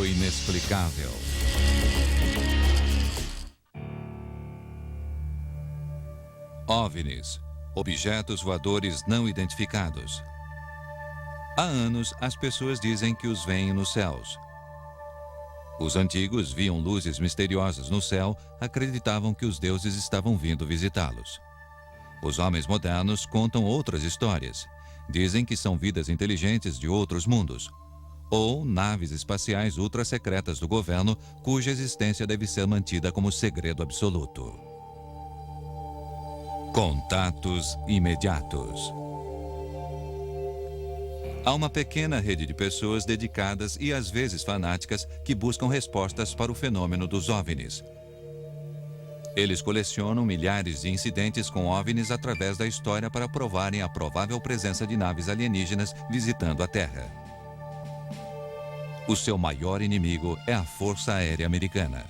do inexplicável. OVNIs, objetos voadores não identificados. Há anos, as pessoas dizem que os veem nos céus. Os antigos viam luzes misteriosas no céu, acreditavam que os deuses estavam vindo visitá-los. Os homens modernos contam outras histórias. Dizem que são vidas inteligentes de outros mundos, ou naves espaciais ultra-secretas do governo, cuja existência deve ser mantida como segredo absoluto. Contatos imediatos. Há uma pequena rede de pessoas dedicadas e às vezes fanáticas que buscam respostas para o fenômeno dos OVNIs. Eles colecionam milhares de incidentes com OVNIs através da história para provarem a provável presença de naves alienígenas visitando a Terra. O seu maior inimigo é a Força Aérea Americana.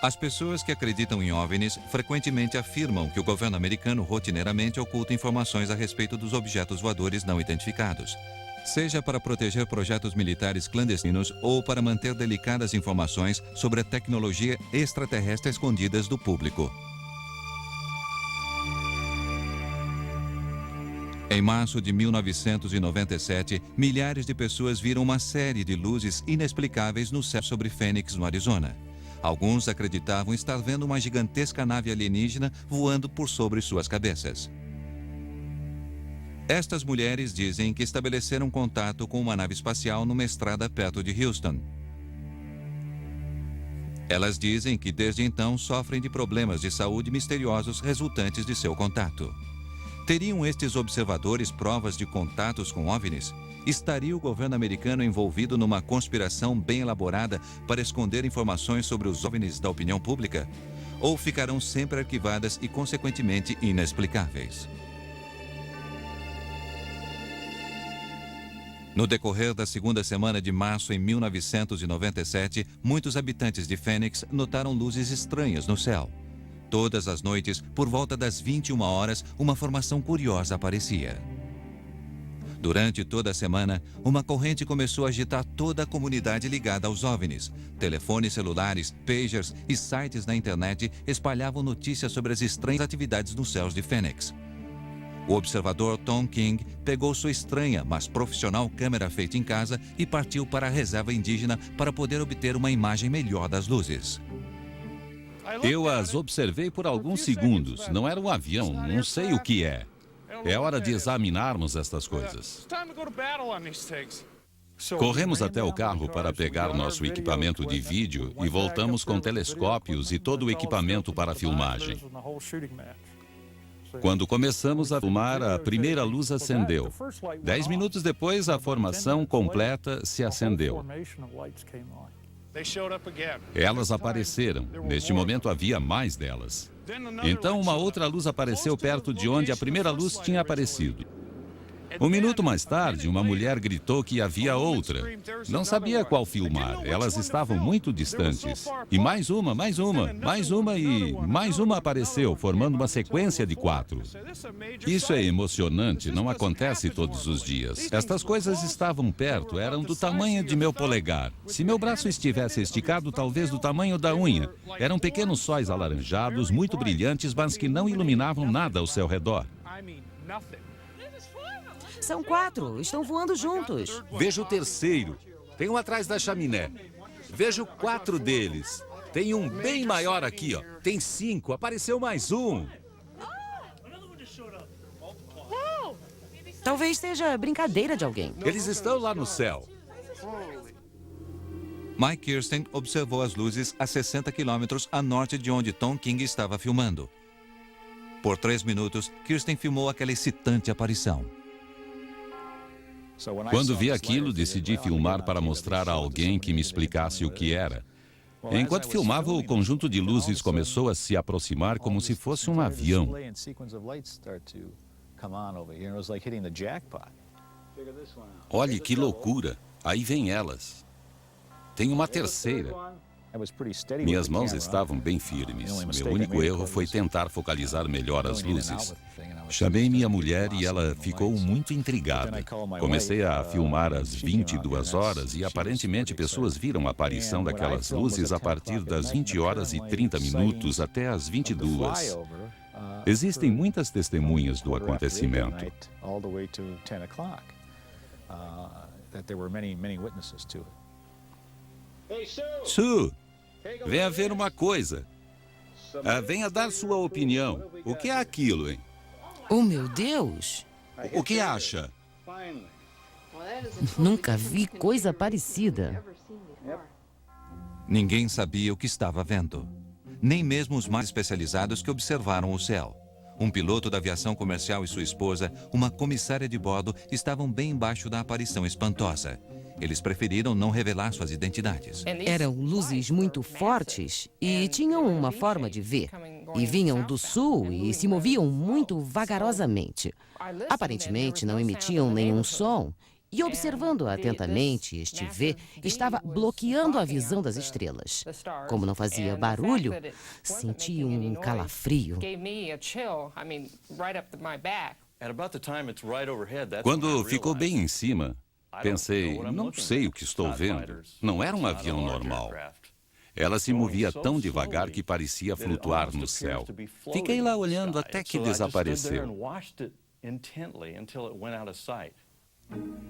As pessoas que acreditam em OVNIs frequentemente afirmam que o governo americano rotineiramente oculta informações a respeito dos objetos voadores não identificados, seja para proteger projetos militares clandestinos ou para manter delicadas informações sobre a tecnologia extraterrestre escondidas do público. Em março de 1997, milhares de pessoas viram uma série de luzes inexplicáveis no céu sobre Phoenix, no Arizona. Alguns acreditavam estar vendo uma gigantesca nave alienígena voando por sobre suas cabeças. Estas mulheres dizem que estabeleceram contato com uma nave espacial numa estrada perto de Houston. Elas dizem que desde então sofrem de problemas de saúde misteriosos resultantes de seu contato. Teriam estes observadores provas de contatos com OVNIs? Estaria o governo americano envolvido numa conspiração bem elaborada para esconder informações sobre os OVNIs da opinião pública? Ou ficarão sempre arquivadas e, consequentemente, inexplicáveis? No decorrer da segunda semana de março em 1997, muitos habitantes de Phoenix notaram luzes estranhas no céu. Todas as noites, por volta das 21 horas, uma formação curiosa aparecia. Durante toda a semana, uma corrente começou a agitar toda a comunidade ligada aos OVNIs. Telefones celulares, pagers e sites na internet espalhavam notícias sobre as estranhas atividades nos céus de Phoenix. O observador Tom King pegou sua estranha, mas profissional câmera feita em casa e partiu para a reserva indígena para poder obter uma imagem melhor das luzes. Eu as observei por alguns segundos. Não era um avião, não sei o que é. É hora de examinarmos estas coisas. Corremos até o carro para pegar nosso equipamento de vídeo e voltamos com telescópios e todo o equipamento para filmagem. Quando começamos a filmar, a primeira luz acendeu. 10 minutos depois, a formação completa se acendeu. Elas apareceram. Neste momento havia mais delas. Então uma outra luz apareceu perto de onde a primeira luz tinha aparecido. Um minuto mais tarde, uma mulher gritou que havia outra. Não sabia qual filmar. Elas estavam muito distantes. E mais uma, mais uma, mais uma e mais uma apareceu, formando uma sequência de 4. Isso é emocionante, não acontece todos os dias. Estas coisas estavam perto, eram do tamanho de meu polegar. Se meu braço estivesse esticado, talvez do tamanho da unha. Eram pequenos sóis alaranjados, muito brilhantes, mas que não iluminavam nada ao seu redor. São 4, estão voando juntos. Vejo o terceiro. Tem um atrás da chaminé. Vejo 4 deles. Tem um bem maior aqui, ó. Tem 5, apareceu mais um. Talvez seja brincadeira de alguém. Eles estão lá no céu. Mike Kirsten observou as luzes a 60 quilômetros a norte de onde Tom King estava filmando. Por 3 minutos, Kirsten filmou aquela excitante aparição. Quando vi aquilo, decidi filmar para mostrar a alguém que me explicasse o que era. Enquanto filmava, o conjunto de luzes começou a se aproximar como se fosse um avião. Olhe que loucura! Aí vem elas. Tem uma terceira. Minhas mãos estavam bem firmes. Meu único erro foi tentar focalizar melhor as luzes. Chamei minha mulher e ela ficou muito intrigada. Comecei a filmar às 22 horas e aparentemente pessoas viram a aparição daquelas luzes a partir das 20 horas e 30 minutos até as 22. Existem muitas testemunhas do acontecimento. Sue, venha ver uma coisa. Venha dar sua opinião. O que é aquilo, hein? Oh, meu Deus! O que acha? Nunca vi coisa parecida. Ninguém sabia o que estava vendo. Nem mesmo os mais especializados que observaram o céu. Um piloto da aviação comercial e sua esposa, uma comissária de bordo, estavam bem embaixo da aparição espantosa. Eles preferiram não revelar suas identidades. Eram luzes muito fortes e tinham uma forma de ver. E vinham do sul e se moviam muito vagarosamente. Aparentemente não emitiam nenhum som. E observando atentamente, este V estava bloqueando a visão das estrelas. Como não fazia barulho, senti um calafrio. Quando ficou bem em cima, pensei, não sei o que estou vendo. Não era um avião normal. Ela se movia tão devagar que parecia flutuar no céu. Fiquei lá olhando até que desapareceu.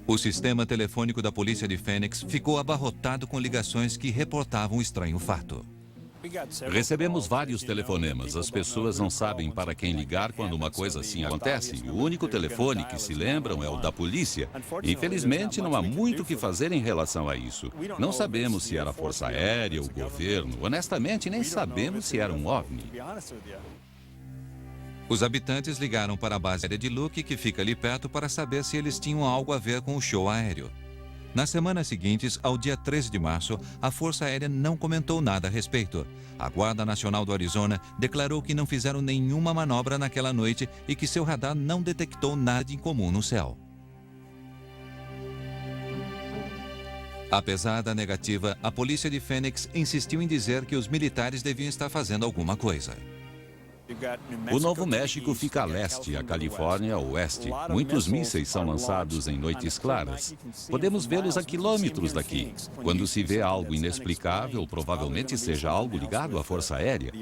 O sistema telefônico da polícia de Phoenix ficou abarrotado com ligações que reportavam o estranho fato. Recebemos vários telefonemas. As pessoas não sabem para quem ligar quando uma coisa assim acontece. O único telefone que se lembram é o da polícia. Infelizmente, não há muito o que fazer em relação a isso. Não sabemos se era a Força Aérea, o governo. Honestamente, nem sabemos se era um OVNI. Os habitantes ligaram para a base aérea de Luke, que fica ali perto, para saber se eles tinham algo a ver com o show aéreo. Nas semanas seguintes, ao dia 13 de março, a Força Aérea não comentou nada a respeito. A Guarda Nacional do Arizona declarou que não fizeram nenhuma manobra naquela noite e que seu radar não detectou nada de incomum no céu. Apesar da negativa, a polícia de Phoenix insistiu em dizer que os militares deviam estar fazendo alguma coisa. O Novo México fica a leste, a Califórnia a oeste. Muitos mísseis são lançados em noites claras. Podemos vê-los a quilômetros daqui. Quando se vê algo inexplicável, provavelmente seja algo ligado à Força Aérea.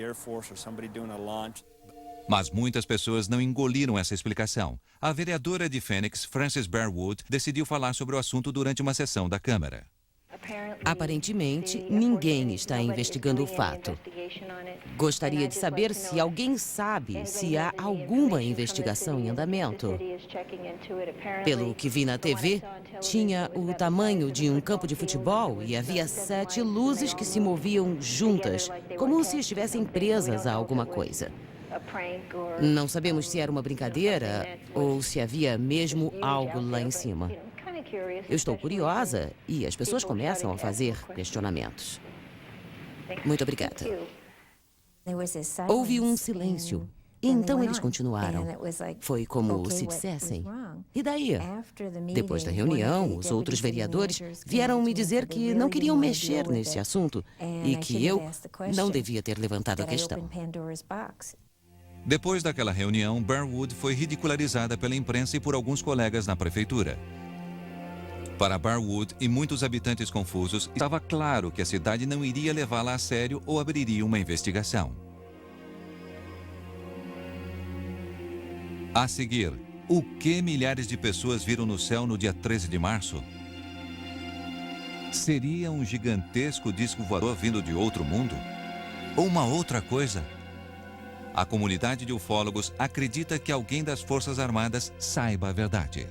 Mas muitas pessoas não engoliram essa explicação. A vereadora de Phoenix, Frances Bearwood, decidiu falar sobre o assunto durante uma sessão da Câmara. Aparentemente, ninguém está investigando o fato. Gostaria de saber se alguém sabe se há alguma investigação em andamento. Pelo que vi na TV, tinha o tamanho de um campo de futebol e havia 7 luzes que se moviam juntas, como se estivessem presas a alguma coisa. Não sabemos se era uma brincadeira ou se havia mesmo algo lá em cima. Eu estou curiosa e as pessoas começam a fazer questionamentos. Muito obrigada. Houve um silêncio. E então eles continuaram. Foi como se dissessem: e daí? Depois da reunião, os outros vereadores vieram me dizer que não queriam mexer nesse assunto e que eu não devia ter levantado a questão. Depois daquela reunião, Bearwood foi ridicularizada pela imprensa e por alguns colegas na prefeitura. Para Bearwood e muitos habitantes confusos, estava claro que a cidade não iria levá-la a sério ou abriria uma investigação. A seguir, o que milhares de pessoas viram no céu no dia 13 de março? Seria um gigantesco disco voador vindo de outro mundo? Ou uma outra coisa? A comunidade de ufólogos acredita que alguém das Forças Armadas saiba a verdade.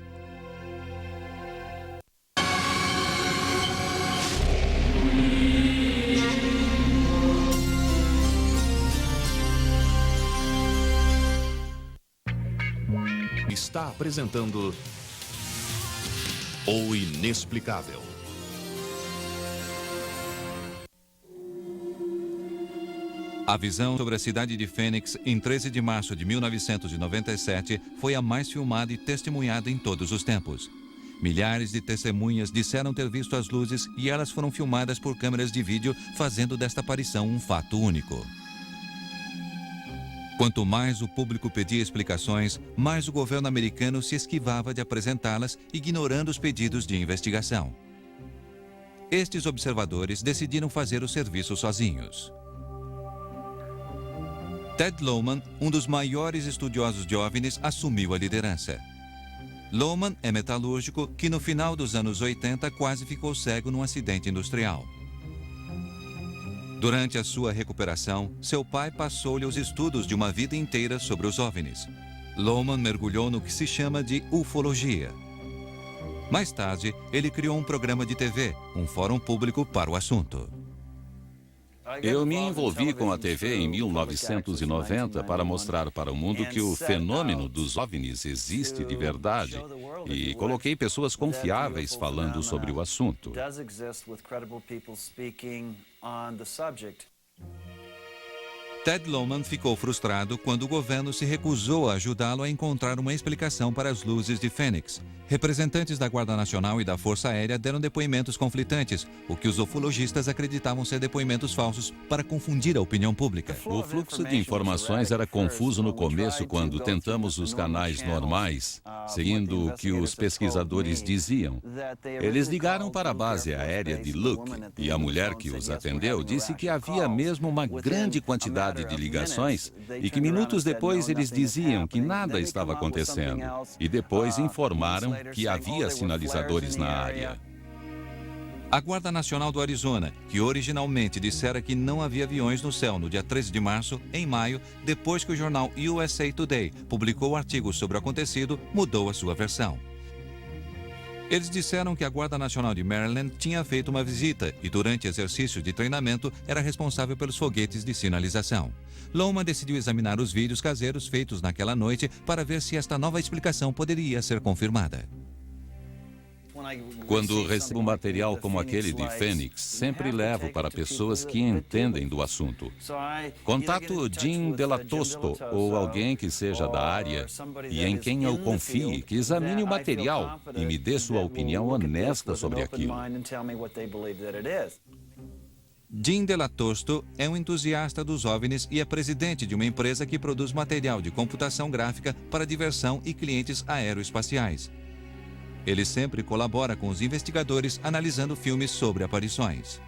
Está apresentando O Inexplicável. A visão sobre a cidade de Phoenix em 13 de março de 1997 foi a mais filmada e testemunhada em todos os tempos. Milhares de testemunhas disseram ter visto as luzes e elas foram filmadas por câmeras de vídeo, fazendo desta aparição um fato único. Quanto mais o público pedia explicações, mais o governo americano se esquivava de apresentá-las, ignorando os pedidos de investigação. Estes observadores decidiram fazer o serviço sozinhos. Ted Lohman, um dos maiores estudiosos de OVNIs, assumiu a liderança. Lohman é metalúrgico que no final dos anos 80 quase ficou cego num acidente industrial. Durante a sua recuperação, seu pai passou-lhe os estudos de uma vida inteira sobre os OVNIs. Lohman mergulhou no que se chama de ufologia. Mais tarde, ele criou um programa de TV, um fórum público para o assunto. Eu me envolvi com a TV em 1990 para mostrar para o mundo que o fenômeno dos OVNIs existe de verdade e coloquei pessoas confiáveis falando sobre o assunto. Ted Lohman ficou frustrado quando o governo se recusou a ajudá-lo a encontrar uma explicação para as luzes de Fênix. Representantes da Guarda Nacional e da Força Aérea deram depoimentos conflitantes, o que os ufologistas acreditavam ser depoimentos falsos para confundir a opinião pública. O fluxo de informações era confuso no começo quando tentamos os canais normais, seguindo o que os pesquisadores diziam. Eles ligaram para a base aérea de Luke e a mulher que os atendeu disse que havia mesmo uma grande quantidade de ligações e que minutos depois eles diziam que nada estava acontecendo e depois informaram que havia sinalizadores na área. A Guarda Nacional do Arizona, que originalmente dissera que não havia aviões no céu no dia 13 de março, em maio, depois que o jornal USA Today publicou o artigo sobre o acontecido, mudou a sua versão. Eles disseram que a Guarda Nacional de Maryland tinha feito uma visita e, durante exercícios de treinamento, era responsável pelos foguetes de sinalização. Lohman decidiu examinar os vídeos caseiros feitos naquela noite para ver se esta nova explicação poderia ser confirmada. Quando recebo material como aquele de Fênix, sempre levo para pessoas que entendem do assunto. Contato Jim Delatosto ou alguém que seja da área e em quem eu confie, que examine o material e me dê sua opinião honesta sobre aquilo. Jim Delatosto é um entusiasta dos OVNIs e é presidente de uma empresa que produz material de computação gráfica para diversão e clientes aeroespaciais. Ele sempre colabora com os investigadores analisando filmes sobre aparições.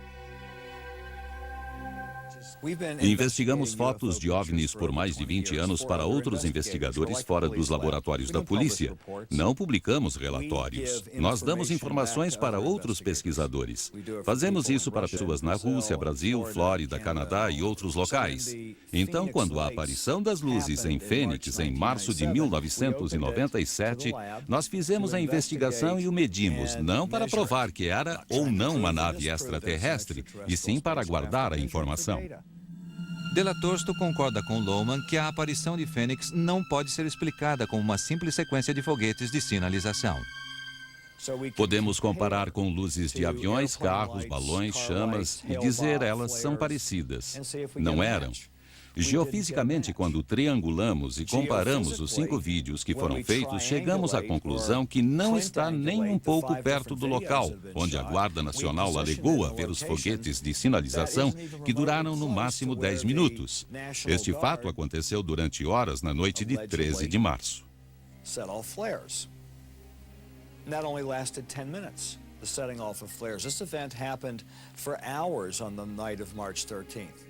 Investigamos fotos de OVNIs por mais de 20 anos para outros investigadores fora dos laboratórios da polícia. Não publicamos relatórios. Nós damos informações para outros pesquisadores. Fazemos isso para pessoas na Rússia, Brasil, Flórida, Canadá e outros locais. Então, quando a aparição das luzes em Fênix, em março de 1997, nós fizemos a investigação e o medimos, não para provar que era ou não uma nave extraterrestre, e sim para guardar a informação. Delatosto concorda com Lohman que a aparição de Fênix não pode ser explicada como uma simples sequência de foguetes de sinalização. Podemos comparar com luzes de aviões, carros, balões, chamas e dizer elas são parecidas. Não eram. Geofisicamente, quando triangulamos e comparamos os 5 vídeos que foram feitos, chegamos à conclusão que não está nem um pouco perto do local, onde a Guarda Nacional alegou haver os foguetes de sinalização que duraram no máximo 10 minutos. Este fato aconteceu durante horas na noite de 13 de março. The setting off of flares. This event happened for hours on the night of March 13th.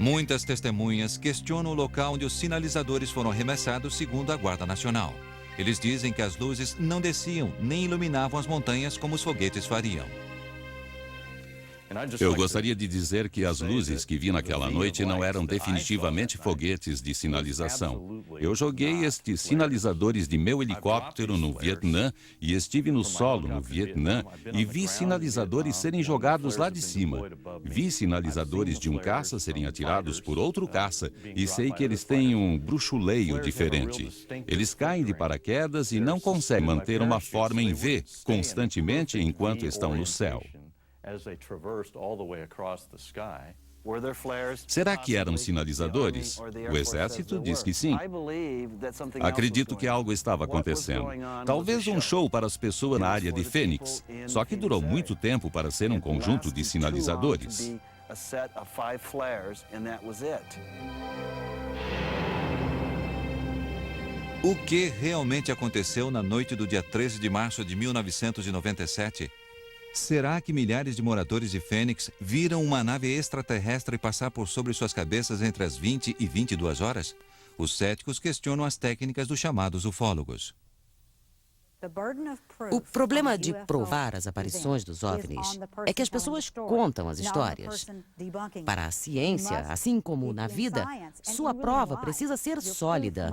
Muitas testemunhas questionam o local onde os sinalizadores foram arremessados, segundo a Guarda Nacional. Eles dizem que as luzes não desciam nem iluminavam as montanhas como os foguetes fariam. Eu gostaria de dizer que as luzes que vi naquela noite não eram definitivamente foguetes de sinalização. Eu joguei estes sinalizadores de meu helicóptero no Vietnã e estive no solo no Vietnã e vi sinalizadores serem jogados lá de cima. Vi sinalizadores de um caça serem atirados por outro caça e sei que eles têm um bruxuleio diferente. Eles caem de paraquedas e não conseguem manter uma forma em V constantemente enquanto estão no céu. Será que eram sinalizadores? O exército diz que sim. Acredito que algo estava acontecendo. Talvez um show para as pessoas na área de Fênix, só que durou muito tempo para ser um conjunto de sinalizadores. O que realmente aconteceu na noite do dia 13 de março de 1997? Será que milhares de moradores de Phoenix viram uma nave extraterrestre passar por sobre suas cabeças entre as 20 e 22 horas? Os céticos questionam as técnicas dos chamados ufólogos. O problema de provar as aparições dos OVNIs é que as pessoas contam as histórias. Para a ciência, assim como na vida, sua prova precisa ser sólida.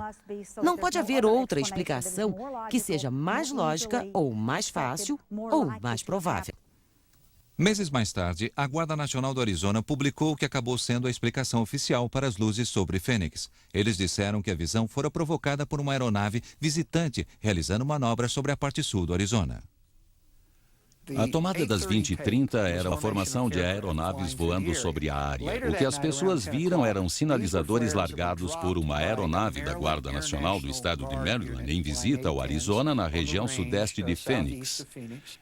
Não pode haver outra explicação que seja mais lógica, ou mais fácil, ou mais provável. Meses mais tarde, a Guarda Nacional do Arizona publicou o que acabou sendo a explicação oficial para as luzes sobre Phoenix. Eles disseram que a visão fora provocada por uma aeronave visitante realizando manobras sobre a parte sul do Arizona. A tomada das 20h30 era a formação de aeronaves voando sobre a área. O que as pessoas viram eram sinalizadores largados por uma aeronave da Guarda Nacional do estado de Maryland em visita ao Arizona, na região sudeste de Phoenix.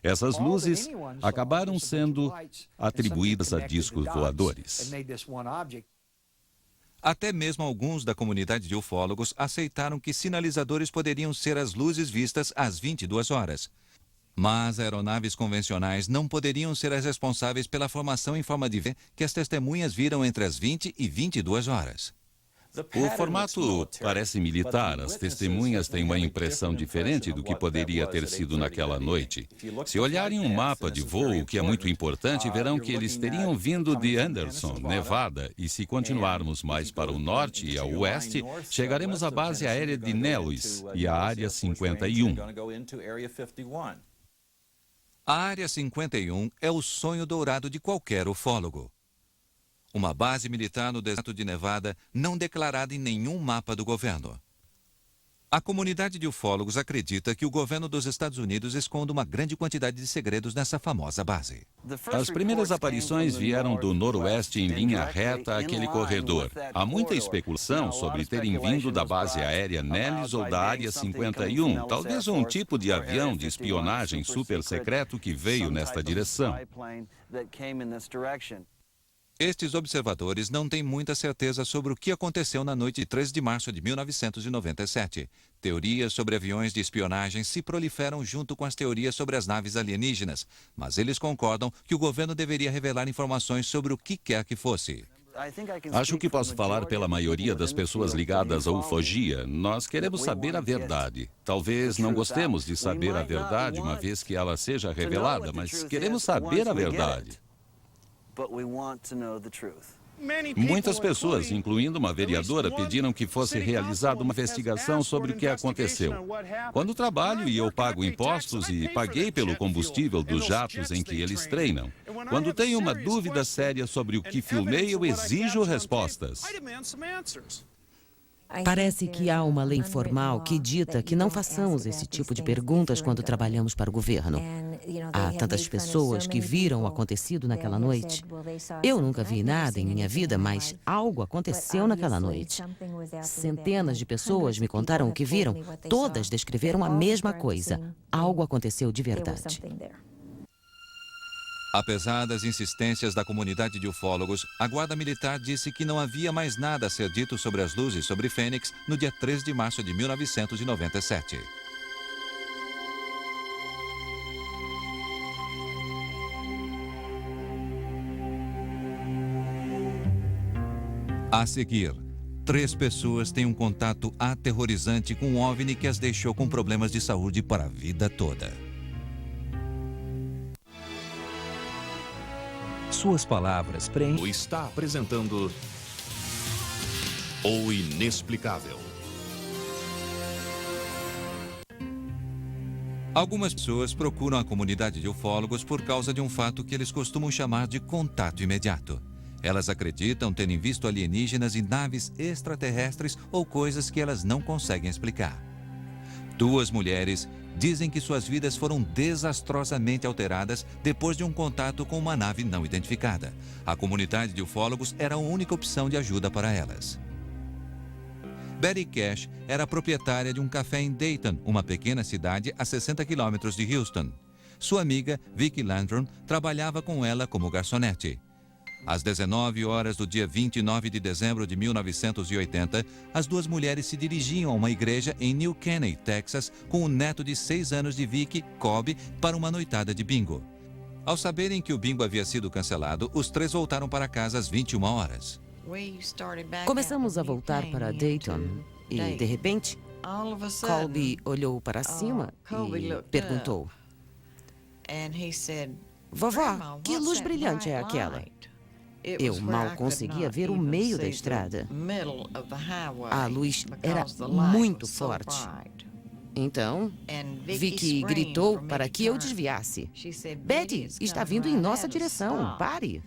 Essas luzes acabaram sendo atribuídas a discos voadores. Até mesmo alguns da comunidade de ufólogos aceitaram que sinalizadores poderiam ser as luzes vistas às 22 horas. Mas aeronaves convencionais não poderiam ser as responsáveis pela formação em forma de V que as testemunhas viram entre as 20 e 22 horas. O formato parece militar. As testemunhas têm uma impressão diferente do que poderia ter sido naquela noite. Se olharem um mapa de voo, que é muito importante, verão que eles teriam vindo de Anderson, Nevada, e se continuarmos mais para o norte e ao oeste, chegaremos à base aérea de Nellis e à Área 51. A Área 51 é o sonho dourado de qualquer ufólogo. Uma base militar no deserto de Nevada não declarada em nenhum mapa do governo. A comunidade de ufólogos acredita que o governo dos Estados Unidos esconde uma grande quantidade de segredos nessa famosa base. As primeiras aparições vieram do noroeste em linha reta àquele corredor. Há muita especulação sobre terem vindo da base aérea Nellis ou da Área 51, talvez um tipo de avião de espionagem super secreto que veio nesta direção. Estes observadores não têm muita certeza sobre o que aconteceu na noite de 13 de março de 1997. Teorias sobre aviões de espionagem se proliferam junto com as teorias sobre as naves alienígenas, mas eles concordam que o governo deveria revelar informações sobre o que quer que fosse. Acho que posso falar pela maioria das pessoas ligadas à ufologia. Nós queremos saber a verdade. Talvez não gostemos de saber a verdade uma vez que ela seja revelada, mas queremos saber a verdade. Muitas pessoas, incluindo uma vereadora, pediram que fosse realizada uma investigação sobre o que aconteceu. Quando trabalho e eu pago impostos e paguei pelo combustível dos jatos em que eles treinam. Quando tenho uma dúvida séria sobre o que filmei, eu exijo respostas. Parece que há uma lei formal que dita que não façamos esse tipo de perguntas quando trabalhamos para o governo. Há tantas pessoas que viram o acontecido naquela noite. Eu nunca vi nada em minha vida, mas algo aconteceu naquela noite. Centenas de pessoas me contaram o que viram. Todas descreveram a mesma coisa. Algo aconteceu de verdade. Apesar das insistências da comunidade de ufólogos, a Guarda Militar disse que não havia mais nada a ser dito sobre as luzes sobre Phoenix no dia 3 de março de 1997. A seguir, 3 pessoas têm um contato aterrorizante com um OVNI que as deixou com problemas de saúde para a vida toda. Suas palavras preenchem. Está apresentando O Inexplicável. Algumas pessoas procuram a comunidade de ufólogos por causa de um fato que eles costumam chamar de contato imediato. Elas acreditam terem visto alienígenas e naves extraterrestres ou coisas que elas não conseguem explicar. 2 mulheres dizem que suas vidas foram desastrosamente alteradas depois de um contato com uma nave não identificada. A comunidade de ufólogos era a única opção de ajuda para elas. Betty Cash era proprietária de um café em Dayton, uma pequena cidade a 60 quilômetros de Houston. Sua amiga, Vicki Landrum, trabalhava com ela como garçonete. Às 19 horas do dia 29 de dezembro de 1980, as duas mulheres se dirigiam a uma igreja em New Caney, Texas, com o neto de 6 anos de Vicky, Colby, para uma noitada de bingo. Ao saberem que o bingo havia sido cancelado, os três voltaram para casa às 21 horas. Começamos a voltar para Dayton e, de repente, Colby olhou para cima e perguntou: Vovó, que luz brilhante é aquela? Eu mal conseguia ver o meio da estrada. A luz era muito forte. Então, Vicky gritou para que eu desviasse. Betty, está vindo em nossa direção, pare.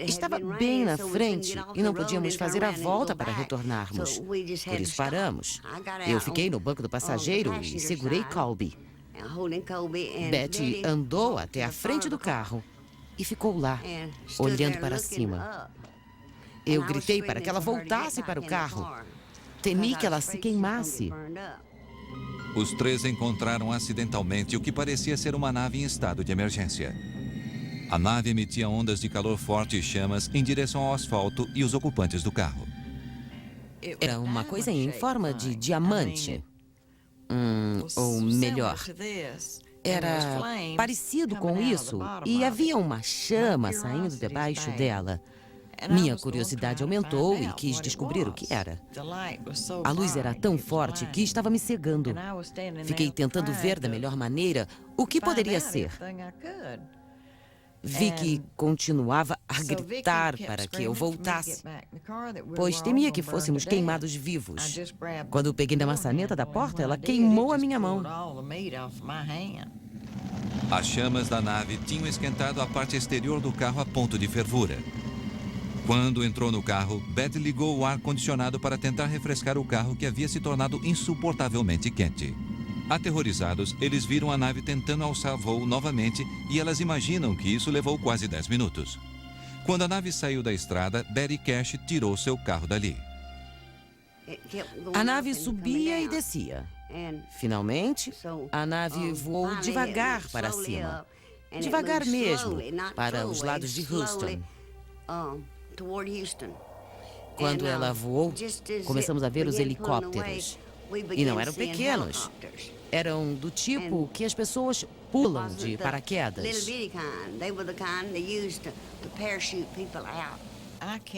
Estava bem na frente e não podíamos fazer a volta para retornarmos. Por isso paramos. Eu fiquei no banco do passageiro e segurei Colby. Betty andou até a frente do carro e ficou lá, olhando para cima. Eu gritei para que ela voltasse para o carro. Temi que ela se queimasse. Os três encontraram acidentalmente o que parecia ser uma nave em estado de emergência. A nave emitia ondas de calor forte e chamas em direção ao asfalto e os ocupantes do carro. Era uma coisa em forma de diamante. Ou melhor, era parecido com isso e havia uma chama saindo debaixo dela. Minha curiosidade aumentou e quis descobrir o que era. A luz era tão forte que estava me cegando. Fiquei tentando ver da melhor maneira o que poderia ser. Vicky continuava a gritar para que eu voltasse, pois temia que fôssemos queimados vivos. Quando peguei na maçaneta da porta, ela queimou a minha mão. As chamas da nave tinham esquentado a parte exterior do carro a ponto de fervura. Quando entrou no carro, Betty ligou o ar-condicionado para tentar refrescar o carro que havia se tornado insuportavelmente quente. Aterrorizados, eles viram a nave tentando alçar voo novamente e elas imaginam que isso levou quase 10 minutos. Quando a nave saiu da estrada, Betty Cash tirou seu carro dali. A nave subia e descia. Finalmente, a nave voou devagar para cima. Devagar mesmo, para os lados de Houston. Quando ela voou, começamos a ver os helicópteros. E não eram pequenos. Eram do tipo que as pessoas pulam de paraquedas.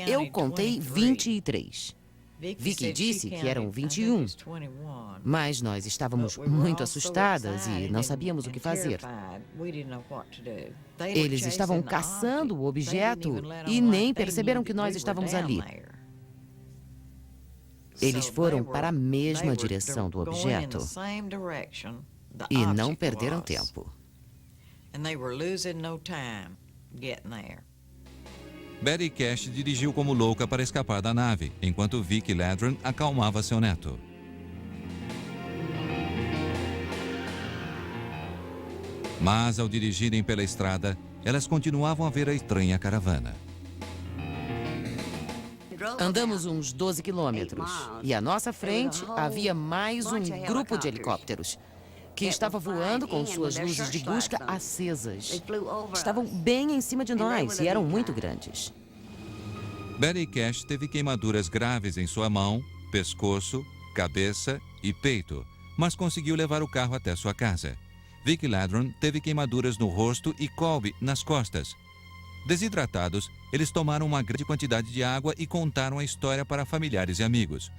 Eu contei 23. Vicky disse que eram 21. Mas nós estávamos muito assustadas e não sabíamos o que fazer. Eles estavam caçando o objeto e nem perceberam que nós estávamos ali. Eles foram para a mesma direção do objeto e não perderam tempo. Betty Cash dirigiu como louca para escapar da nave, enquanto Vicky Ladron acalmava seu neto. Mas, ao dirigirem pela estrada, elas continuavam a ver a estranha caravana. Andamos uns 12 quilômetros e à nossa frente havia mais um grupo de helicópteros que estava voando com suas luzes de busca acesas. Estavam bem em cima de nós e eram muito grandes. Betty Cash teve queimaduras graves em sua mão, pescoço, cabeça e peito, mas conseguiu levar o carro até sua casa. Vicky Ladron teve queimaduras no rosto e Colby nas costas. Desidratados, eles tomaram uma grande quantidade de água e contaram a história para familiares e amigos.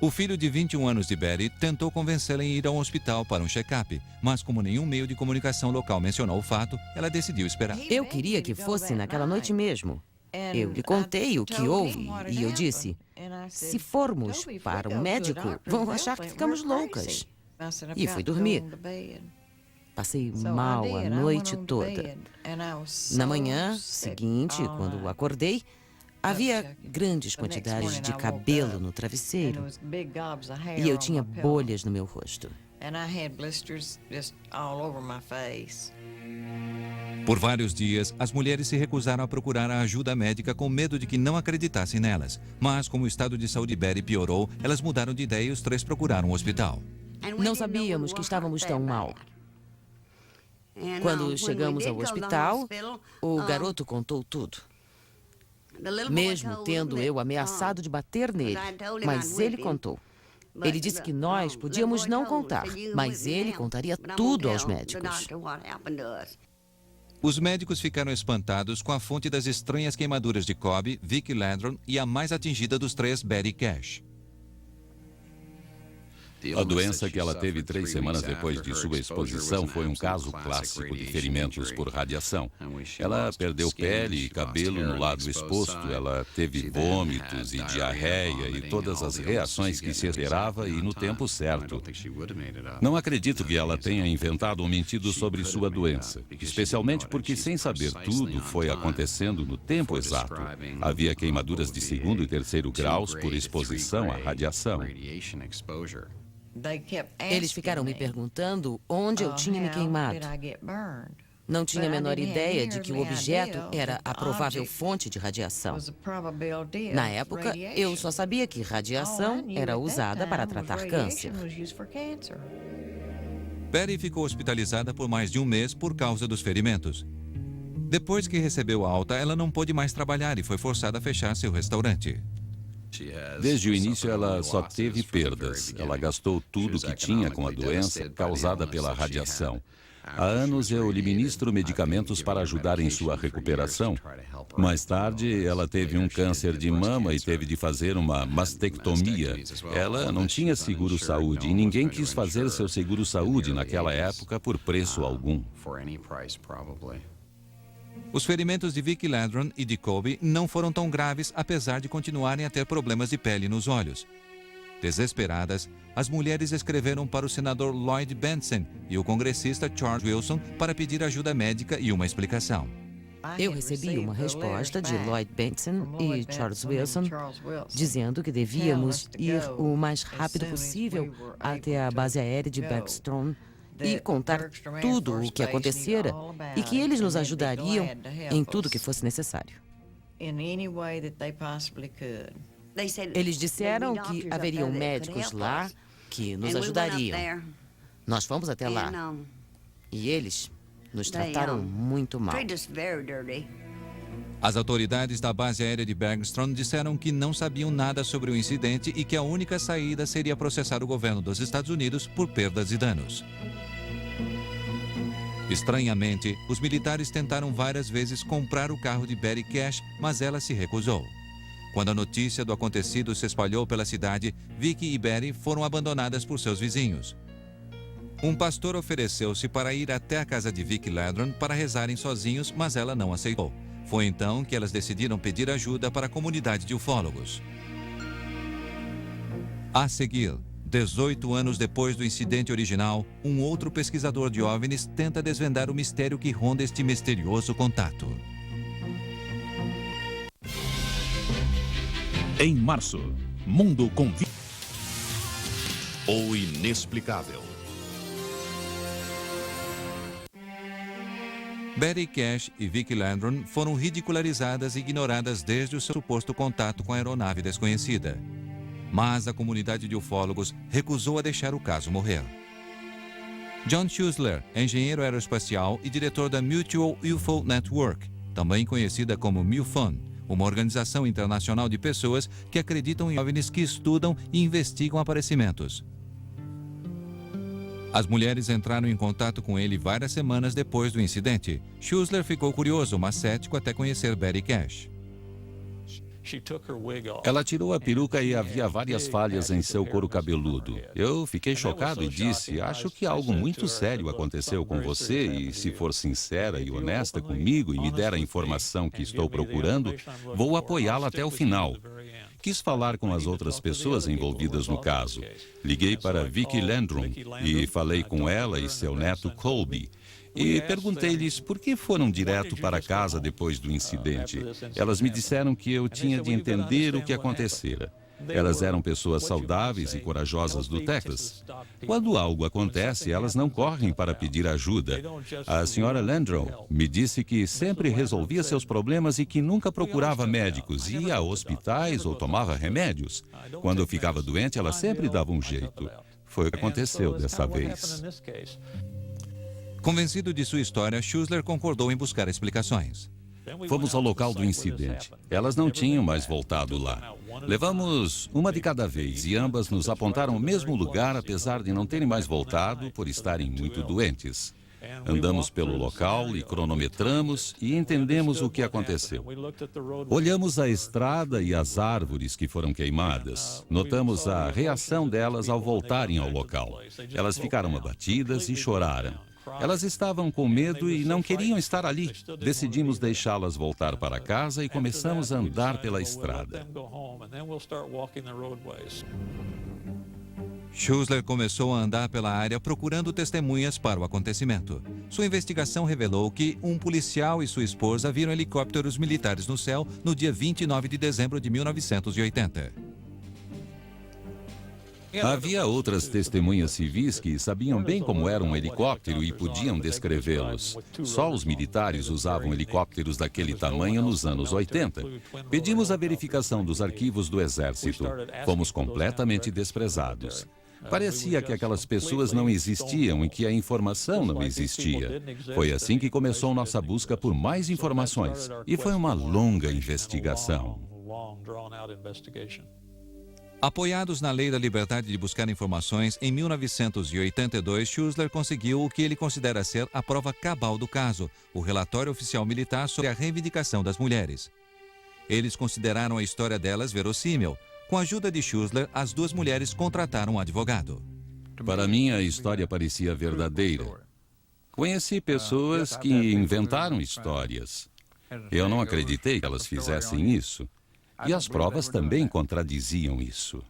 O filho de 21 anos de Betty tentou convencê-la em ir ao hospital para um check-up, mas como nenhum meio de comunicação local mencionou o fato, ela decidiu esperar. Eu queria que fosse naquela noite mesmo. Eu lhe contei o que houve e eu disse, se formos para um médico, vão achar que ficamos loucas. E fui dormir. Passei mal a noite toda. Na manhã seguinte, quando acordei, havia grandes quantidades de cabelo no travesseiro e eu tinha bolhas no meu rosto. Por vários dias, as mulheres se recusaram a procurar a ajuda médica com medo de que não acreditassem nelas. Mas, como o estado de saúde de Betty piorou, elas mudaram de ideia e os três procuraram um hospital. Não sabíamos que estávamos tão mal. Quando chegamos ao hospital, o garoto contou tudo. Mesmo tendo eu ameaçado de bater nele, mas ele contou. Ele disse que nós podíamos não contar, mas ele contaria tudo aos médicos. Os médicos ficaram espantados com a fonte das estranhas queimaduras de Kobe, Vicki Landron e a mais atingida dos três, Betty Cash. A doença que ela teve 3 semanas depois de sua exposição foi um caso clássico de ferimentos por radiação. Ela perdeu pele e cabelo no lado exposto, ela teve vômitos e diarreia e todas as reações que se esperava e no tempo certo. Não acredito que ela tenha inventado ou mentido sobre sua doença, especialmente porque, sem saber tudo, foi acontecendo no tempo exato. Havia queimaduras de 2º e 3º graus por exposição à radiação. Eles ficaram me perguntando onde eu tinha me queimado. Não tinha a menor ideia de que o objeto era a provável fonte de radiação. Na época, eu só sabia que radiação era usada para tratar câncer. Betty ficou hospitalizada por mais de um mês por causa dos ferimentos. Depois que recebeu a alta, ela não pôde mais trabalhar e foi forçada a fechar seu restaurante. Desde o início, ela só teve perdas. Ela gastou tudo que tinha com a doença causada pela radiação. Há anos eu lhe ministro medicamentos para ajudar em sua recuperação. Mais tarde, ela teve um câncer de mama e teve de fazer uma mastectomia. Ela não tinha seguro-saúde e ninguém quis fazer seu seguro-saúde naquela época por preço algum. Os ferimentos de Vicki Landron e de Kobe não foram tão graves, apesar de continuarem a ter problemas de pele nos olhos. Desesperadas, as mulheres escreveram para o senador Lloyd Bentsen e o congressista Charles Wilson para pedir ajuda médica e uma explicação. Eu recebi uma resposta de Lloyd Bentsen e Charles Wilson dizendo que devíamos ir o mais rápido possível até a base aérea de Bergstrom e contar tudo o que acontecera e que eles nos ajudariam em tudo que fosse necessário. Eles disseram que haveriam médicos lá que nos ajudariam. Nós fomos até lá e eles nos trataram muito mal. As autoridades da base aérea de Bergstrom disseram que não sabiam nada sobre o incidente e que a única saída seria processar o governo dos Estados Unidos por perdas e danos. Estranhamente, os militares tentaram várias vezes comprar o carro de Betty Cash, mas ela se recusou. Quando a notícia do acontecido se espalhou pela cidade, Vicki e Betty foram abandonadas por seus vizinhos. Um pastor ofereceu-se para ir até a casa de Vicki Landron para rezarem sozinhos, mas ela não aceitou. Foi então que elas decidiram pedir ajuda para a comunidade de ufólogos. A seguir, 18 anos depois do incidente original, um outro pesquisador de OVNIs tenta desvendar o mistério que ronda este misterioso contato. Em março, Mundo com... O inexplicável. Betty Cash e Vicki Landron foram ridicularizadas e ignoradas desde o seu suposto contato com a aeronave desconhecida. Mas a comunidade de ufólogos recusou a deixar o caso morrer. John Schuessler, engenheiro aeroespacial e diretor da Mutual UFO Network, também conhecida como MUFON, uma organização internacional de pessoas que acreditam em OVNIs que estudam e investigam aparecimentos. As mulheres entraram em contato com ele várias semanas depois do incidente. Schuessler ficou curioso, mas cético até conhecer Betty Cash. Ela tirou a peruca e havia várias falhas em seu couro cabeludo. Eu fiquei chocado e disse, acho que algo muito sério aconteceu com você e, se for sincera e honesta comigo e me der a informação que estou procurando, vou apoiá-la até o final. Quis falar com as outras pessoas envolvidas no caso. Liguei para Vicki Landron e falei com ela e seu neto Colby. E perguntei-lhes por que foram direto para casa depois do incidente. Elas me disseram que eu tinha de entender o que acontecera. Elas eram pessoas saudáveis e corajosas do Texas. Quando algo acontece, elas não correm para pedir ajuda. A senhora Landron me disse que sempre resolvia seus problemas e que nunca procurava médicos, ia a hospitais ou tomava remédios. Quando eu ficava doente, ela sempre dava um jeito. Foi o que aconteceu dessa vez. Convencido de sua história, Schuessler concordou em buscar explicações. Fomos ao local do incidente. Elas não tinham mais voltado lá. Levamos uma de cada vez e ambas nos apontaram o mesmo lugar, apesar de não terem mais voltado por estarem muito doentes. Andamos pelo local e cronometramos e entendemos o que aconteceu. Olhamos a estrada e as árvores que foram queimadas. Notamos a reação delas ao voltarem ao local. Elas ficaram abatidas e choraram. Elas estavam com medo e não queriam estar ali. Decidimos deixá-las voltar para casa e começamos a andar pela estrada. Schuessler começou a andar pela área procurando testemunhas para o acontecimento. Sua investigação revelou que um policial e sua esposa viram helicópteros militares no céu no dia 29 de dezembro de 1980. Havia outras testemunhas civis que sabiam bem como era um helicóptero e podiam descrevê-los. Só os militares usavam helicópteros daquele tamanho nos anos 80. Pedimos a verificação dos arquivos do Exército. Fomos completamente desprezados. Parecia que aquelas pessoas não existiam e que a informação não existia. Foi assim que começou nossa busca por mais informações. E foi uma longa investigação. Apoiados na lei da liberdade de buscar informações, em 1982, Schuessler conseguiu o que ele considera ser a prova cabal do caso, o relatório oficial militar sobre a reivindicação das mulheres. Eles consideraram a história delas verossímil. Com a ajuda de Schuessler, as duas mulheres contrataram um advogado. Para mim, a história parecia verdadeira. Conheci pessoas que inventaram histórias. Eu não acreditei que elas fizessem isso. E as provas também contradiziam isso.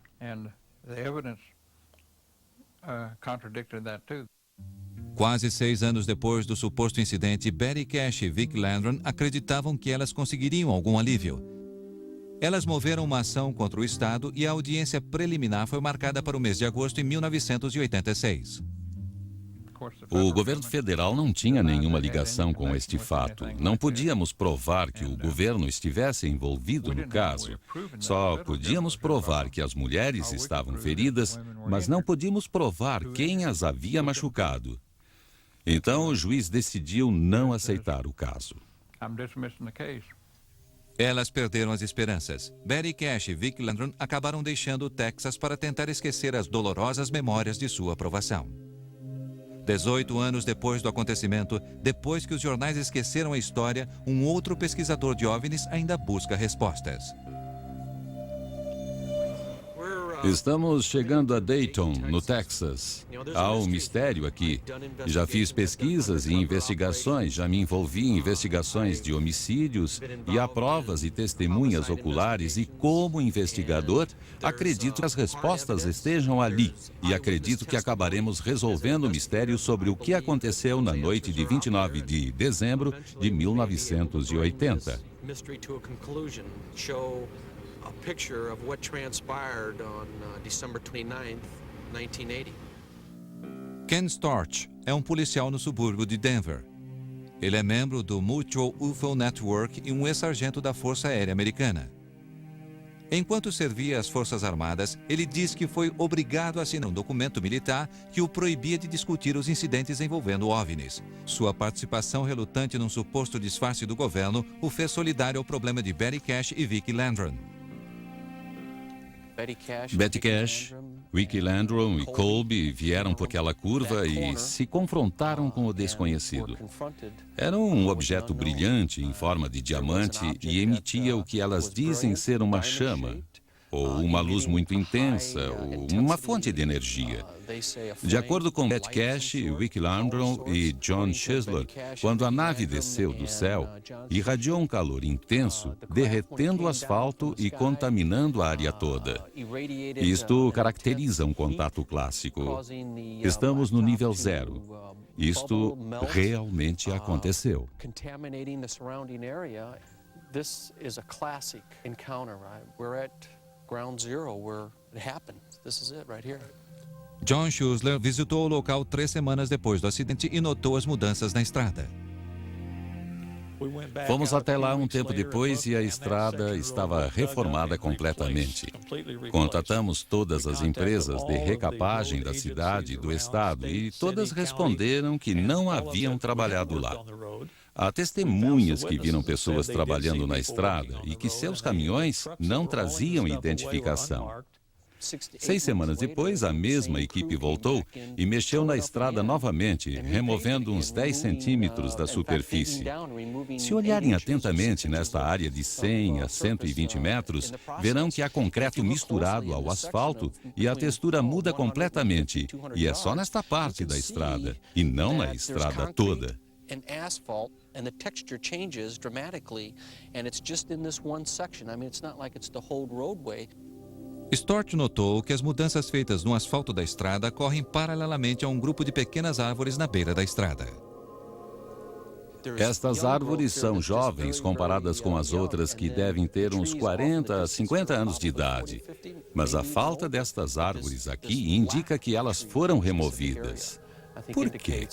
Quase 6 anos depois do suposto incidente, Betty Cash e Vic Landron acreditavam que elas conseguiriam algum alívio. Elas moveram uma ação contra o Estado e a audiência preliminar foi marcada para o mês de agosto de 1986. O governo federal não tinha nenhuma ligação com este fato. Não podíamos provar que o governo estivesse envolvido no caso. Só podíamos provar que as mulheres estavam feridas, mas não podíamos provar quem as havia machucado. Então, o juiz decidiu não aceitar o caso. Elas perderam as esperanças. Betty Cash e Vic Landron acabaram deixando o Texas para tentar esquecer as dolorosas memórias de sua aprovação. 18 anos depois do acontecimento, depois que os jornais esqueceram a história, um outro pesquisador de OVNIs ainda busca respostas. Estamos chegando a Dayton, no Texas. Há um mistério aqui. Já fiz pesquisas e investigações, já me envolvi em investigações de homicídios e há provas e testemunhas oculares e, como investigador, acredito que as respostas estejam ali e acredito que acabaremos resolvendo o mistério sobre o que aconteceu na noite de 29 de dezembro de 1980. A picture of what transpired on December 29th, 1980. Ken Storch é um policial no subúrbio de Denver. Ele é membro do Mutual UFO Network e um ex-sargento da Força Aérea Americana. Enquanto servia às Forças Armadas, ele diz que foi obrigado a assinar um documento militar que o proibia de discutir os incidentes envolvendo OVNIs. Sua participação relutante num suposto disfarce do governo o fez solidário ao problema de Betty Cash e Vic Landron. Betty Cash, Vic Landron e Colby vieram por aquela curva e se confrontaram com o desconhecido. Era um objeto brilhante em forma de diamante e emitia o que elas dizem ser uma chama, ou uma luz muito intensa, ou uma fonte de energia. De acordo com Betty Cash, Vic Landron e John Schuessler, quando a nave desceu do céu, irradiou um calor intenso, derretendo o asfalto e contaminando a área toda. Isto caracteriza um contato clássico. Estamos no nível 0. Isto realmente aconteceu. Ground zero where it happened. This is it right here. John Schuessler visitou o local 3 semanas depois do acidente e notou as mudanças na estrada. Fomos até lá um tempo depois e a estrada estava reformada completamente. Contatamos todas as empresas de recapagem da cidade e do estado e todas responderam que não haviam trabalhado lá. Há testemunhas que viram pessoas trabalhando na estrada e que seus caminhões não traziam identificação. 6 semanas depois, a mesma equipe voltou e mexeu na estrada novamente, removendo uns 10 centímetros da superfície. Se olharem atentamente nesta área de 100 a 120 metros, verão que há concreto misturado ao asfalto e a textura muda completamente. E é só nesta parte da estrada, e não na estrada toda. And asphalt, and the texture changes dramatically, and it's just in this one section. I mean, it's not like it's the whole roadway. Stort notou que as mudanças feitas no asfalto da estrada correm paralelamente a um grupo de pequenas árvores na beira da estrada. Estas árvores são jovens comparadas com as outras que devem ter uns 40 a 50 anos de idade. Mas a falta destas árvores aqui indica que elas foram removidas. Por quê?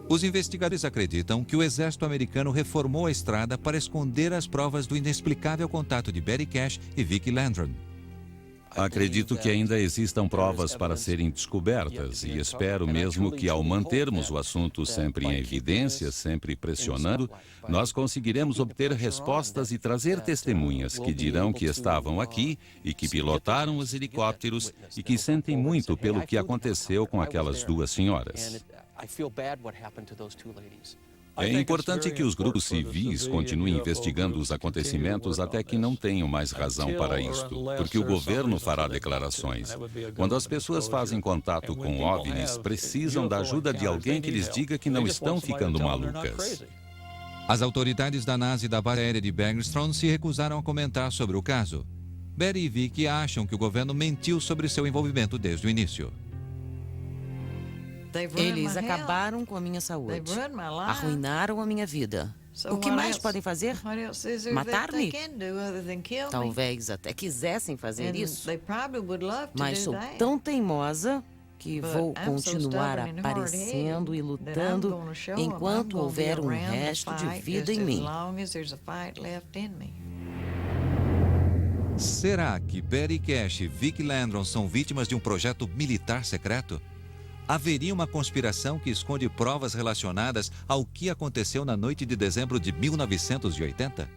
Os investigadores acreditam que o exército americano reformou a estrada para esconder as provas do inexplicável contato de Betty Cash e Vicki Landrum. Acredito que ainda existam provas para serem descobertas e espero mesmo que, ao mantermos o assunto sempre em evidência, sempre pressionando, nós conseguiremos obter respostas e trazer testemunhas que dirão que estavam aqui e que pilotaram os helicópteros e que sentem muito pelo que aconteceu com aquelas 2 senhoras. É importante que os grupos civis continuem investigando os acontecimentos até que não tenham mais razão para isto, porque o governo fará declarações. Quando as pessoas fazem contato com OVNIs, precisam da ajuda de alguém que lhes diga que não estão ficando malucas. As autoridades da NASA e da base aérea de Bergstrom se recusaram a comentar sobre o caso. Betty e Vicki acham que o governo mentiu sobre seu envolvimento desde o início. Eles acabaram com a minha saúde, arruinaram a minha vida. O que mais podem fazer? Matar-me? Talvez até quisessem fazer isso, mas sou tão teimosa que vou continuar aparecendo e lutando enquanto houver um resto de vida em mim. Será que Betty Cash e Vicki Landrum são vítimas de um projeto militar secreto? Haveria uma conspiração que esconde provas relacionadas ao que aconteceu na noite de dezembro de 1980?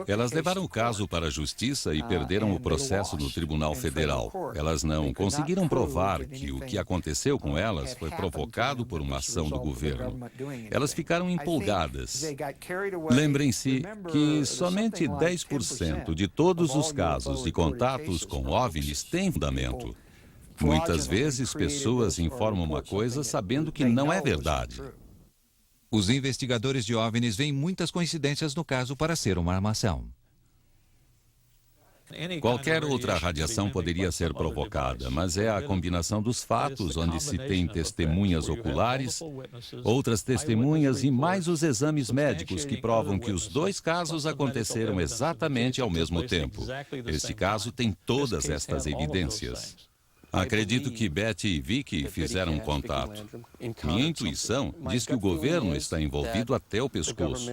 Elas levaram o caso para a justiça e perderam o processo no Tribunal Federal. Elas não conseguiram provar que o que aconteceu com elas foi provocado por uma ação do governo. Elas ficaram empolgadas. Lembrem-se que somente 10% de todos os casos de contatos com OVNIs têm fundamento. Muitas vezes, pessoas informam uma coisa sabendo que não é verdade. Os investigadores de OVNIs veem muitas coincidências no caso para ser uma armação. Qualquer outra radiação poderia ser provocada, mas é a combinação dos fatos, onde se tem testemunhas oculares, outras testemunhas e mais os exames médicos que provam que os 2 casos aconteceram exatamente ao mesmo tempo. Este caso tem todas estas evidências. Acredito que Betty e Vicki fizeram contato. Minha intuição diz que o governo está envolvido até o pescoço.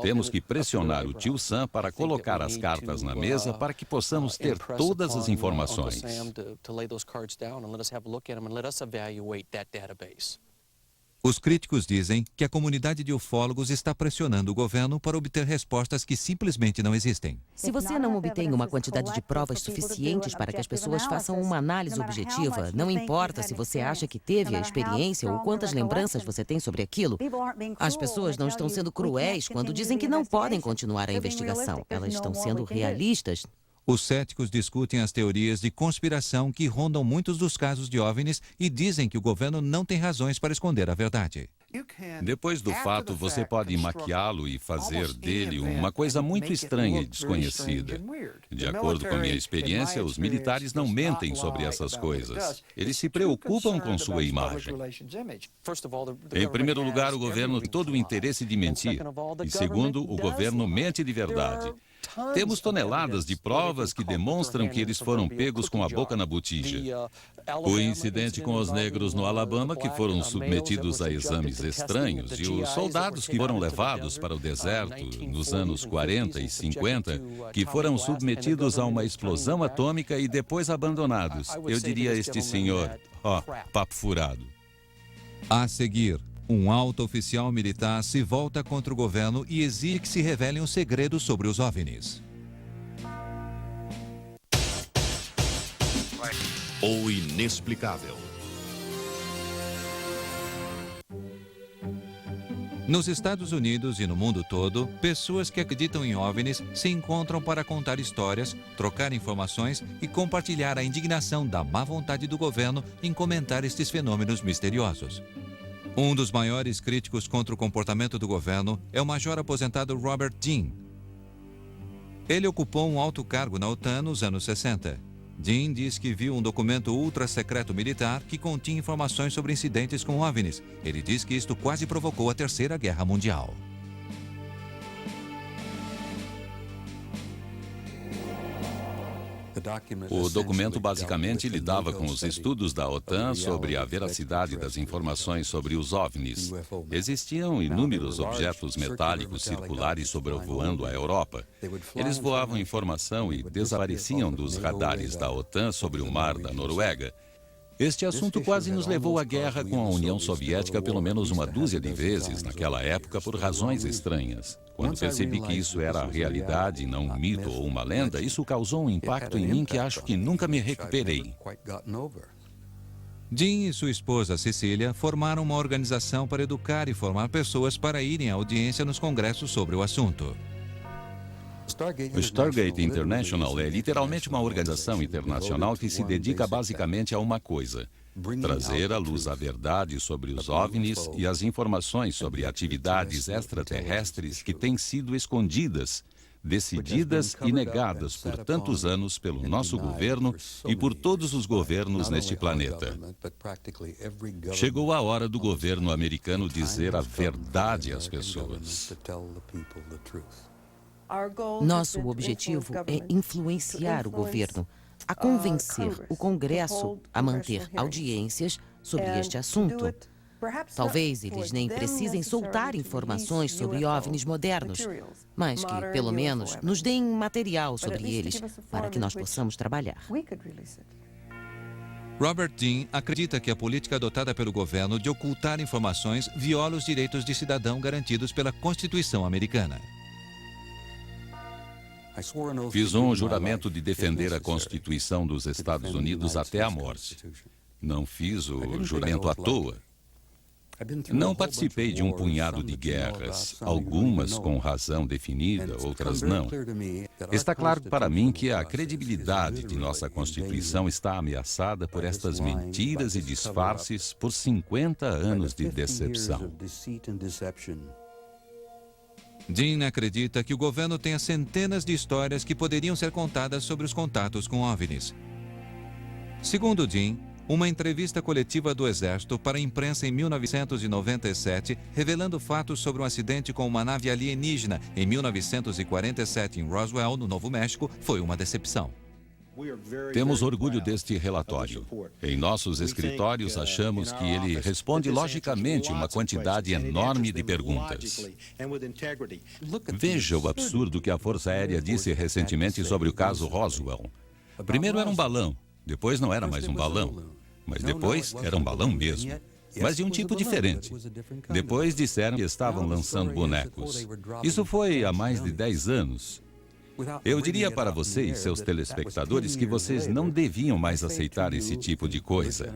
Temos que pressionar o tio Sam para colocar as cartas na mesa para que possamos ter todas as informações. Os críticos dizem que a comunidade de ufólogos está pressionando o governo para obter respostas que simplesmente não existem. Se você não obtém uma quantidade de provas suficientes para que as pessoas façam uma análise objetiva, não importa se você acha que teve a experiência ou quantas lembranças você tem sobre aquilo, as pessoas não estão sendo cruéis quando dizem que não podem continuar a investigação. Elas estão sendo realistas. Os céticos discutem as teorias de conspiração que rondam muitos dos casos de OVNIs e dizem que o governo não tem razões para esconder a verdade. Depois do fato, você pode maquiá-lo e fazer dele uma coisa muito estranha e desconhecida. De acordo com a minha experiência, os militares não mentem sobre essas coisas. Eles se preocupam com sua imagem. Em primeiro lugar, o governo tem todo o interesse de mentir. E segundo, o governo mente de verdade. Temos toneladas de provas que demonstram que eles foram pegos com a boca na botija. O incidente com os negros no Alabama, que foram submetidos a exames estranhos, e os soldados que foram levados para o deserto nos anos 40 e 50, que foram submetidos a uma explosão atômica e depois abandonados. Eu diria a este senhor, papo furado. A seguir, um alto oficial militar se volta contra o governo e exige que se revelem os segredos sobre os OVNIs. O inexplicável. Nos Estados Unidos e no mundo todo, pessoas que acreditam em OVNIs se encontram para contar histórias, trocar informações e compartilhar a indignação da má vontade do governo em comentar estes fenômenos misteriosos. Um dos maiores críticos contra o comportamento do governo é o major aposentado Robert Dean. Ele ocupou um alto cargo na OTAN nos anos 60. Dean diz que viu um documento ultra-secreto militar que continha informações sobre incidentes com OVNIs. Ele diz que isto quase provocou a Terceira Guerra Mundial. O documento basicamente lidava com os estudos da OTAN sobre a veracidade das informações sobre os OVNIs. Existiam inúmeros objetos metálicos circulares sobrevoando a Europa. Eles voavam informação e desapareciam dos radares da OTAN sobre o mar da Noruega. Este assunto quase nos levou à guerra com a União Soviética pelo menos uma dúzia de vezes naquela época por razões estranhas. Quando percebi que isso era a realidade e não um mito ou uma lenda, isso causou um impacto em mim que acho que nunca me recuperei. Dean e sua esposa Cecília formaram uma organização para educar e formar pessoas para irem à audiência nos congressos sobre o assunto. O Stargate International é literalmente uma organização internacional que se dedica basicamente a uma coisa: trazer à luz a verdade sobre os OVNIs e as informações sobre atividades extraterrestres que têm sido escondidas, decididas e negadas por tantos anos pelo nosso governo e por todos os governos neste planeta. Chegou a hora do governo americano dizer a verdade às pessoas. Nosso objetivo é influenciar o governo a convencer o Congresso a manter audiências sobre este assunto. Talvez eles nem precisem soltar informações sobre OVNIs modernos, mas que, pelo menos, nos deem material sobre eles para que nós possamos trabalhar. Robert Dean acredita que a política adotada pelo governo de ocultar informações viola os direitos de cidadão garantidos pela Constituição americana. Fiz um juramento de defender a Constituição dos Estados Unidos até a morte. Não fiz o juramento à toa. Não participei de um punhado de guerras, algumas com razão definida, outras não. Está claro para mim que a credibilidade de nossa Constituição está ameaçada por estas mentiras e disfarces por 50 anos de decepção. Dean acredita que o governo tenha centenas de histórias que poderiam ser contadas sobre os contatos com OVNIs. Segundo Dean, uma entrevista coletiva do Exército para a imprensa em 1997, revelando fatos sobre um acidente com uma nave alienígena em 1947 em Roswell, no Novo México, foi uma decepção. Temos orgulho deste relatório. Em nossos escritórios, achamos que ele responde logicamente uma quantidade enorme de perguntas. Veja o absurdo que a Força Aérea disse recentemente sobre o caso Roswell. Primeiro era um balão, depois não era mais um balão, mas depois era um balão mesmo, mas de um tipo diferente. Depois disseram que estavam lançando bonecos. Isso foi há mais de 10 anos. Eu diria para vocês, seus telespectadores, que vocês não deviam mais aceitar esse tipo de coisa.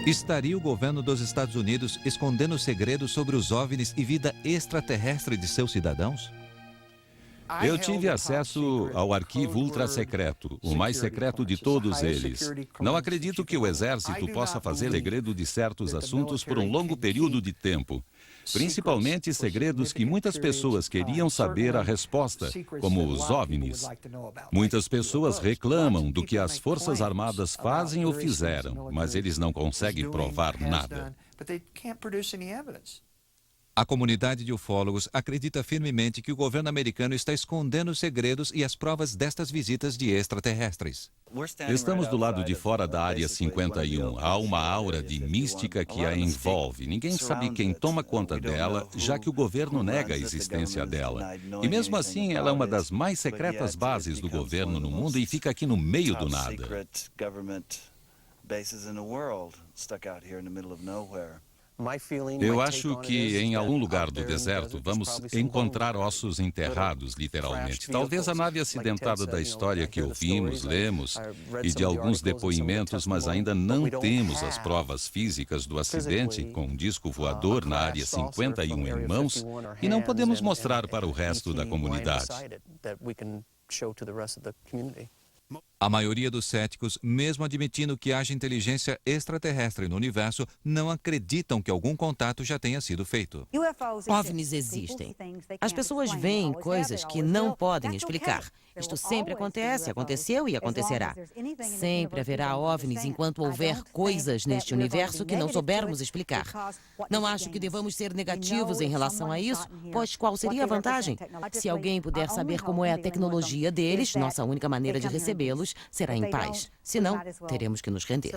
Estaria o governo dos Estados Unidos escondendo segredos sobre os OVNIs e vida extraterrestre de seus cidadãos? Eu tive acesso ao arquivo ultra-secreto, o mais secreto de todos eles. Não acredito que o exército possa fazer segredo de certos assuntos por um longo período de tempo. Principalmente segredos que muitas pessoas queriam saber a resposta, como os OVNIs. Muitas pessoas reclamam do que as Forças Armadas fazem ou fizeram, mas eles não conseguem provar nada. A comunidade de ufólogos acredita firmemente que o governo americano está escondendo os segredos e as provas destas visitas de extraterrestres. Estamos do lado de fora da Área 51. Há uma aura de mística que a envolve. Ninguém sabe quem toma conta dela, já que o governo nega a existência dela. E mesmo assim, ela é uma das mais secretas bases do governo no mundo e fica aqui no meio do nada. Eu acho que em algum lugar do deserto vamos encontrar ossos enterrados, literalmente. Talvez a nave acidentada da história que ouvimos, lemos, e de alguns depoimentos, mas ainda não temos as provas físicas do acidente com um disco voador na Área 51 em mãos e não podemos mostrar para o resto da comunidade. A maioria dos céticos, mesmo admitindo que haja inteligência extraterrestre no universo, não acreditam que algum contato já tenha sido feito. OVNIs existem. As pessoas veem coisas que não podem explicar. Isto sempre acontece, aconteceu e acontecerá. Sempre haverá OVNIs enquanto houver coisas neste universo que não soubermos explicar. Não acho que devamos ser negativos em relação a isso, pois qual seria a vantagem? Se alguém puder saber como é a tecnologia deles, nossa única maneira de recebê-los será em paz. Senão, teremos que nos render.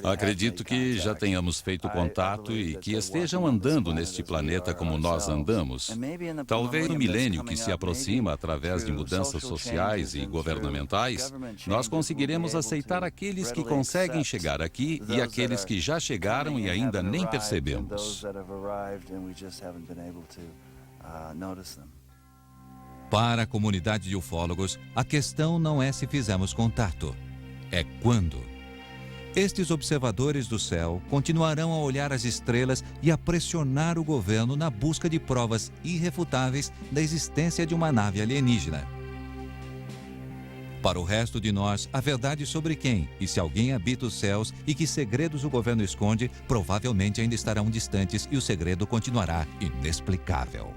Acredito que já tenhamos feito contato e que estejam andando neste planeta como nós andamos. Talvez no milênio que se aproxima através de mudanças sociais e governamentais, nós conseguiremos aceitar aqueles que conseguem chegar aqui e aqueles que já chegaram e ainda nem percebemos. Para a comunidade de ufólogos, a questão não é se fizemos contato, é quando. Estes observadores do céu continuarão a olhar as estrelas e a pressionar o governo na busca de provas irrefutáveis da existência de uma nave alienígena. Para o resto de nós, a verdade sobre quem e se alguém habita os céus e que segredos o governo esconde, provavelmente ainda estarão distantes e o segredo continuará inexplicável.